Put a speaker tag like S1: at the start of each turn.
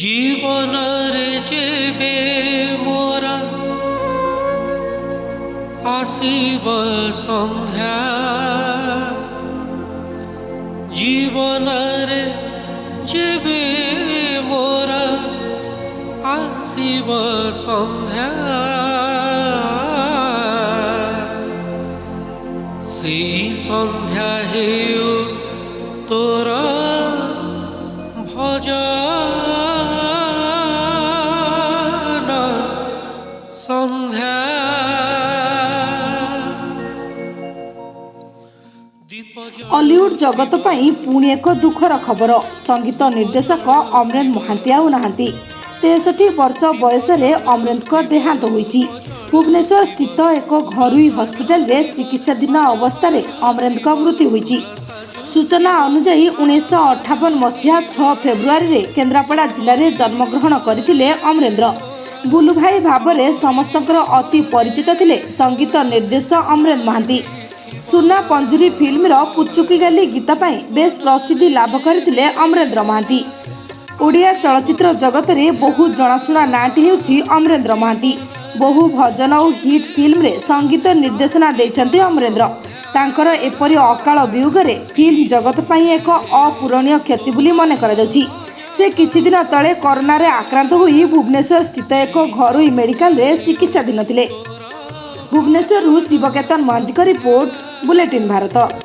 S1: जीवन रे जेबे मोरा आसीब संध्या जीवन रे जेबे मोरा आसीब संध्या से संध्या हेउ तोरा भजन संध्या
S2: हॉलीवुड जगत पाई पुणी एक दुखर खबर। संगीत निर्देशक अमरेंद्र महांती आउ नाहांती। 63 वर्ष बयस अमरेंद्र देहांत होईची। भुवनेश्वर स्थित एक घरोई हस्पिटाल रे चिकित्साधीन अवस्था अमरेंद्र मृत्यु होईची। सूचना अनुसार 1958 मसीहा 6 फेब्रुआरी रे केन्द्रापड़ा जिले में जन्मग्रहण करथिले अमरेंद्र। बुलु भाई भाव में समस्तଙ୍କର अति परिचित थिले संगीत निर्देशक अमरेंद्र महांती। सुना पंजुरी फिल्म पुचुकी गाली गीत पाई बेस प्रसिद्धि लाभ करथिले अमरेंद्र महांती। ओडिया चलचित्र जगत में बहु जनाशुना नाटी हेउछि अमरेंद्र महांती। बहु भजन और हिट फिल्म रे संगीत निर्देशना देछन्ति अमरेंद्र। तांकर एपरी अकाल वियोगरे फिल्म जगत पाई एक अपूरणीय क्षति बोली मन कराଯାଉଛି। से किछि दिन तले कोरोना रे आक्रांत होई भुवनेश्वर स्थित एक घरोई मेडिकल रे चिकित्साधीन थिले। Bhubaneswar Shivketan Mahanty report bulletin Bharat.